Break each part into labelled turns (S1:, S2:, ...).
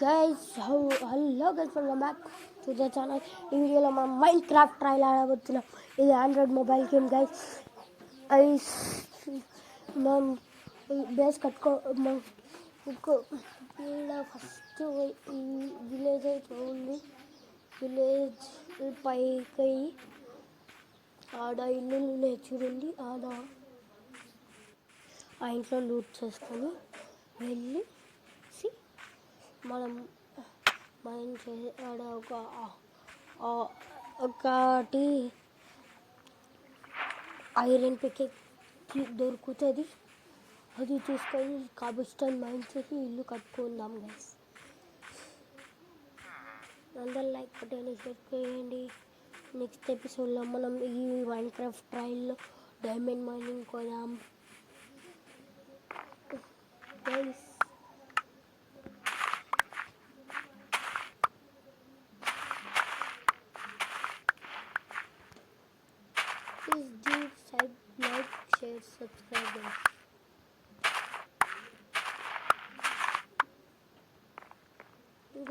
S1: Guys hello guys welcome back to the channel. ఈ వీడియోలో మనం మైండ్ క్రాఫ్ట్ ట్రైల్ ఆడబోతున్నాం. ఇది Android mobile game guys. Ice మనం base కట్టుకో ఫస్ట్ ఈ విలేజ్ చూడండి. విలేజ్ పైకి ఆడ ఇల్లు చూడండి. ఆడ ఆ ఇంట్లో లూట్ చేసుకొని వెళ్ళి మనం మైండ్ ఆడ ఒకటి ఐరన్ పికెక్కి దొరుకుతుంది. అది తీసుకొని కాబస్టన్ మైండ్ చేసి ఇల్లు కట్టుకుందాం గైస్. అందరూ లైక్ కొట్టండి, షేర్ చేయండి. నెక్స్ట్ ఎపిసోడ్లో మనం ఈ మైండ్ క్రాఫ్ట్ ట్రైల్లో డైమండ్ మైనింగ్ కొదాం guys. Please do like, share, subscribe.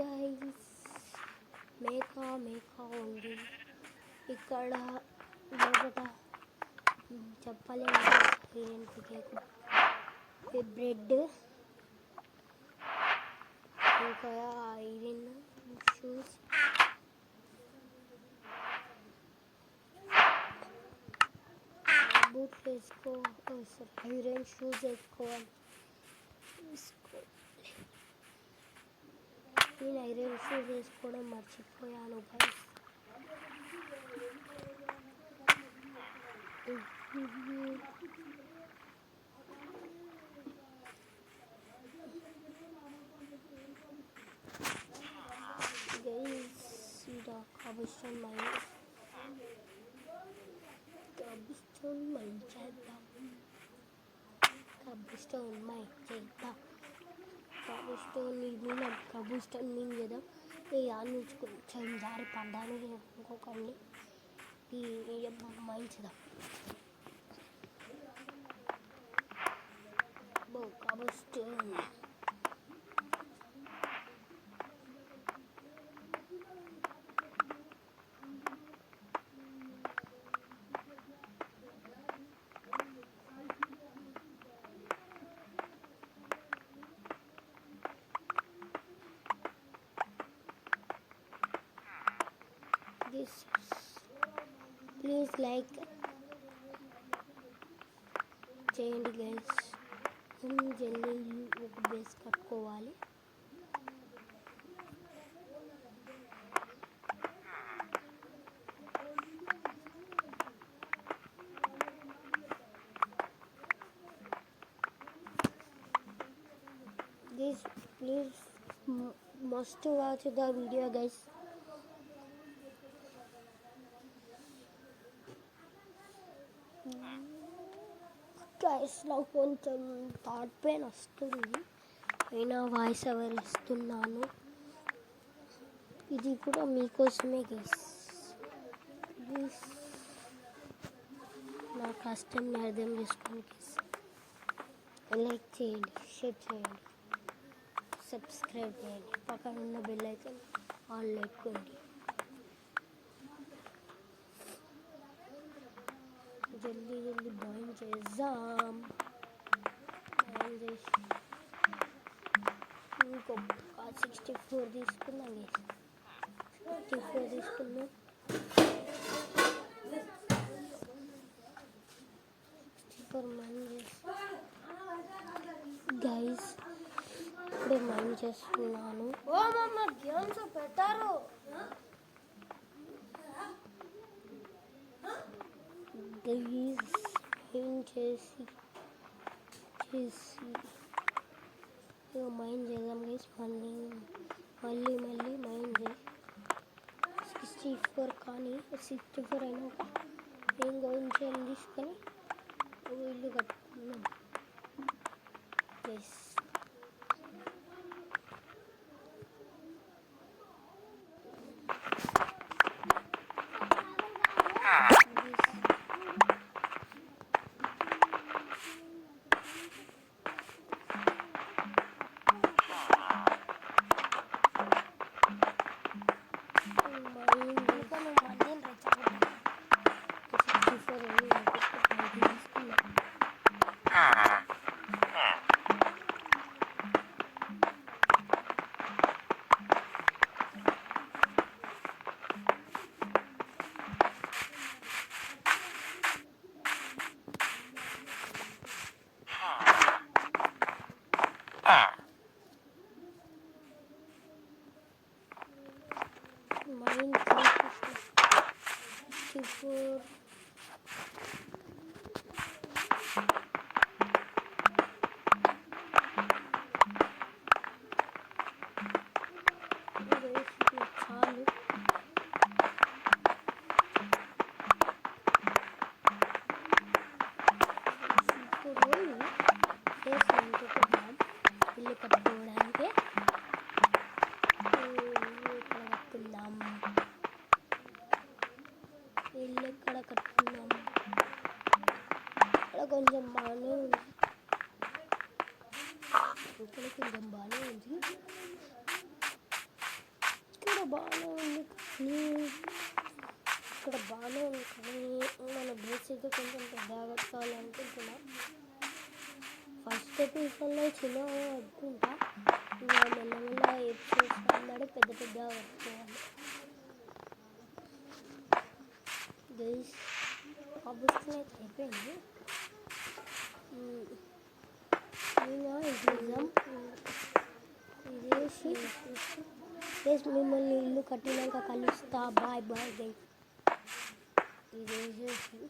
S1: Guys, మేకా ఉంది ఇక్కడ. లోపల చెప్పలేము. బ్రెడ్ ఇంకా ఐరన్ షూస్, బూట్లు ఐరన్ షూస్ వేసుకోవాలి. నేను ఐరన్ షూస్ వేసుకోవడం మర్చిపోయాను గైస్. కాబస్టన్ మైండ్ చేద్దాం. కాబస్టన్ మీన్ కదా. ఈ ఆడ నుంచి కొంచెం జారి పడ్డాను ఇంకొకరిని. ఈ మైండ్ చేద్దాం. కాబస్టన్ ప్లీజ్ లైక్ చేయండి గైస్. జల్దీ ఒక బేస్ కట్టుకోవాలి. Please must watch the video guys. నాకు కొంచెం థాట్ పెయిన్ వస్తుంది, అయినా వాయిస్ ఓవర్ ఇస్తున్నాను. ఇది కూడా మీకోసమే గైస్. ప్లీజ్ నా కష్టంని అర్థం చేసుకోండి గైస్. లైక్ చేయండి, షేర్ చేయండి, సబ్స్క్రైబ్ చేయండి. పక్కన ఉన్న బెల్ ఐకాన్ ఆల్ పెట్టుకోండి. జల్దీ బాయిన్ చేద్దాం. ఇంకొక 64 తీసుకుందాం గైస్. 64 తీసుకుందాం. 64 మైండ్ గైస్. ఇప్పుడే మైండ్ చేస్తున్నాను. గేమ్స్ పెట్టారు. చేసి మైండ్ చేద్దాం గైస్. మళ్ళీ మైండ్ చేసి 64 కానీ 64 అయినాక నేను కొంచెం తీసుకొని ఇల్లు కట్టుకున్నాం గైస్. 64. చాలు ఇల్లు కట్టుకోవడానికి ఇల్లు ఎక్కడ కట్టుకుందాం. ఇక్కడ కొంచెం బాగానే ఉంది, ఇక్కడ కొంచెం బాగానే ఉంది, ఇక్కడ బాగానే ఉంది ఇక్కడ బాగానే ఉంది. కానీ మన డ్రెస్ అయితే కొంచెం పెద్దగా కట్టుకోవాలనుకుంటున్నా. ఫస్ట్ ఎపిసోడ్లో చిన్న కట్టుకుంటా, ఇంకా మెల్లమెల్ల ఎపిసోడ్స్ అన్నాడు పెద్ద పెద్దగా కట్టుకోవాలి. గైస్ ఆబ్వియస్లీ అయితే అయిపోయింది. ఇదేసి గైస్ మిమ్మల్ని ఇల్లు కట్టినాక కలుస్తా. Bye bye guys. ఇదేసేసి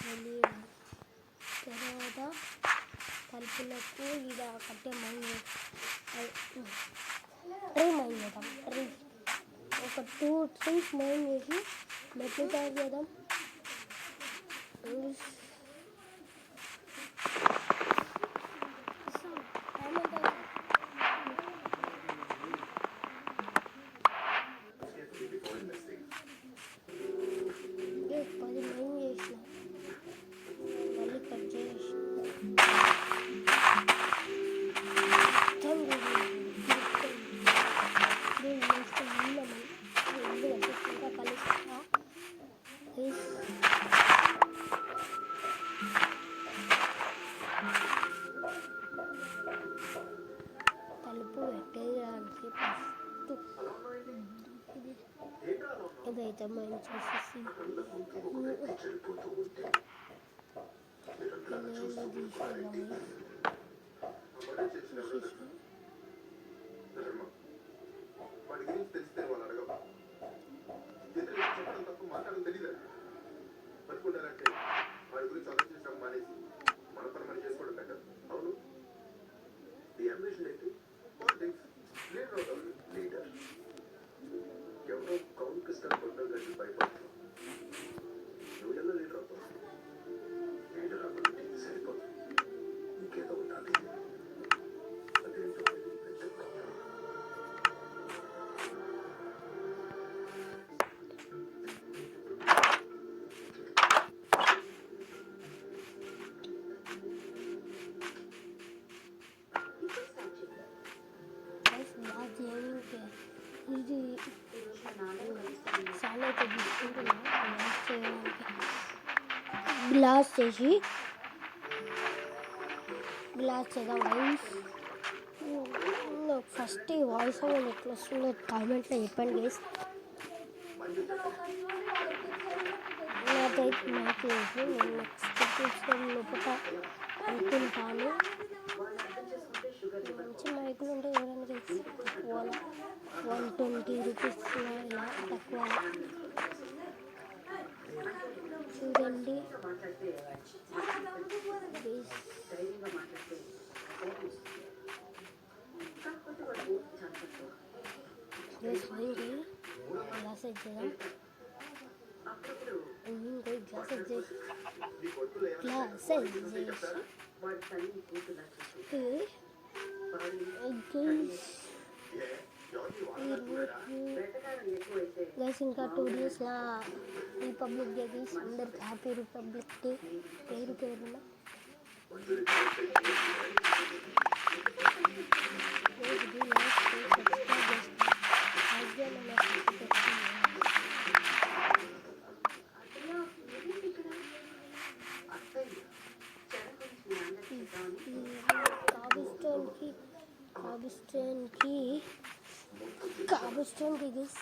S1: మళ్ళీ తర్వాత తలుపులకు ఇలా కట్టే మైండ్ ట్రీ మైండ్ చేద్దాం. ఒక 2 ట్రీస్ మైండ్ చేసి మెట్లు తయారు చేద్దాం. తలుపు పెట్టేయడానికి ఇదైతే మనం చేసేసి ఇది చాలా అయితే తీసుకుంటున్నా గ్లాస్ చేద్దాం గైస్. ఫస్ట్ ఈ వాయిస్ ఓవర్ ఎట్లా వస్తుందో కామెంట్లో చెప్పండి గైస్. నాకైతే మైక్ లేదు, నేను నెక్స్ట్ ఎపిసోడ్ లోపల అనుకుంటాను. మంచి మైకులు ఉంటే ఎవరైనా తెలిసి 120 రూపీస్ ఇలా తక్కువ. చూడండి గ్లాస్ సెట్ చేద్దాం. గ్లాస్ సెట్ చేసి గైస్ ఇంకా 2 డేస్లా రిపబ్లిక్ డే గైస్. అందరికి హ్యాపీ రిపబ్లిక్ డే. పేరున్నా కాబస్టోన్కి గైస్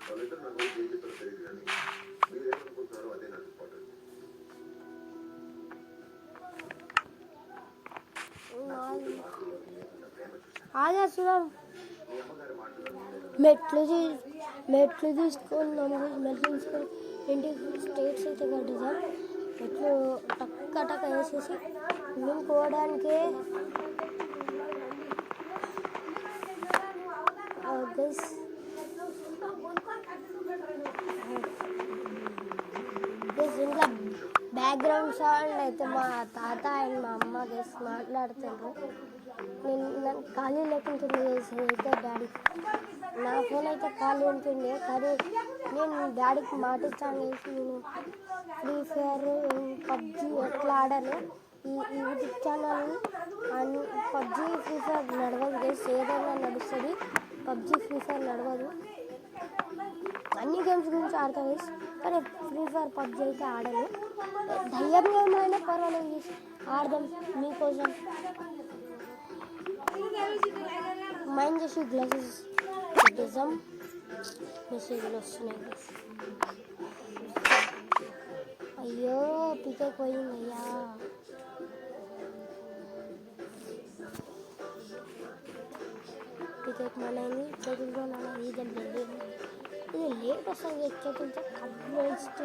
S2: వాళ్ళిద్దరు నాకు ఏం చెప్పారో తెలియదు కానీ
S1: తాగేస్తున్నాం మెట్లు తీసుకున్నాం మెట్లు తీసుకొని ఇంటికి స్టేట్స్ అయితే కట్టేసాం. మెట్లు టక్క వేసేసి మేము పోవడానికి గైస్ ఇంట్లో బ్యాక్గ్రౌండ్ సౌండ్ అయితే మా తాత అండ్ మా అమ్మ గైస్ మాట్లాడుతుండ్రు. నన్ను ఖాళీ లేకుంటుంది గైస్. అయితే డాడీ నా ఫోన్ అయితే ఖాళీ ఉంటుండే, కానీ నేను డాడీకి మాటిస్తాను గైస్. నేను ఫ్రీ ఫైర్ పబ్జి ఎట్లా ఆడాను ఈ YouTube channel and PUBG free fire నడవదు గైస్. ఏదైనా నడుస్తుంది, పబ్జి ఫ్రీ ఫైర్ నడవదు. అన్ని గేమ్స్ గురించి ఆడతా గైస్, కానీ ఫ్రీ ఫైర్ పబ్జి అయితే ఆడను. దయ్యం గేమ్ అయినా పర్వాలేదు గైస్, ఆడదాం మీకోసం. మైండ్ చేసి గ్లాసెస్ పెట్టేద్దాం. మెసేజ్లు వస్తున్నాయి గైస్. అయ్యో పికెక్ పోయింది అయ్యా. పికెక్ మనైంది చేతులతో నాన్న ఇది లేట్ వస్తుంది చేతులతో. కబ్బులేస్తూ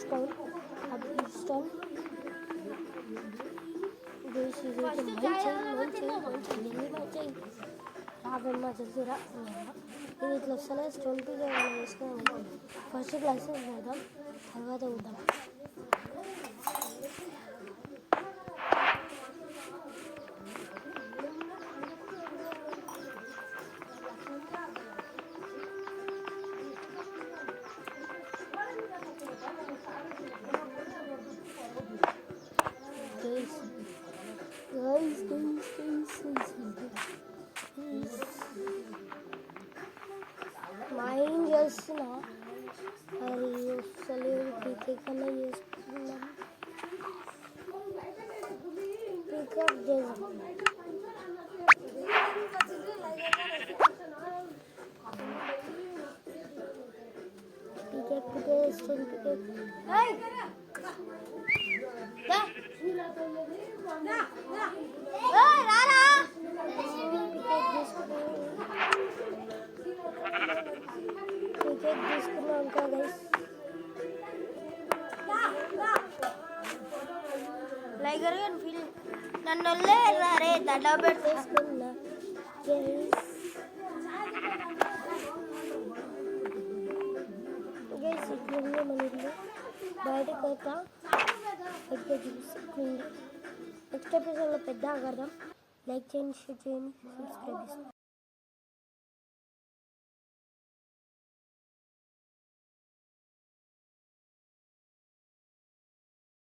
S1: స్టోన్ రాబమ్మా జల్దీరా. ఇది ఇట్లా వస్తలే స్టోన్ పీక్ ఏమైనా వేసుకుని ఫస్ట్ క్లాస్ పెడదాం, తర్వాత ఉంటాం. మైండ్ చేస్తున్నా అది వస్తలేదు. పికప్ కన్నా చేస్తున్నాం, పికప్ చేద్దాం. పికప్ చేస్తుంది పికప్. టికెట్ తీసుకున్నాం ఇంకా గైస్. లైగర్ గాని ఫీల్ నన్ను రే దండ పెట్టేసుకున్నా గైస్. ఇట్లుంది మన ఇల్లు, బయటకు పోతా పెద్ద చూసుకుంది. నెక్స్ట్ ఎపిసోడ్లో పెద్ద ఆగడదాం. లైక్ చేయండి, షేర్ చేయండి, సబ్స్క్రైబ్ చేసుకోండి.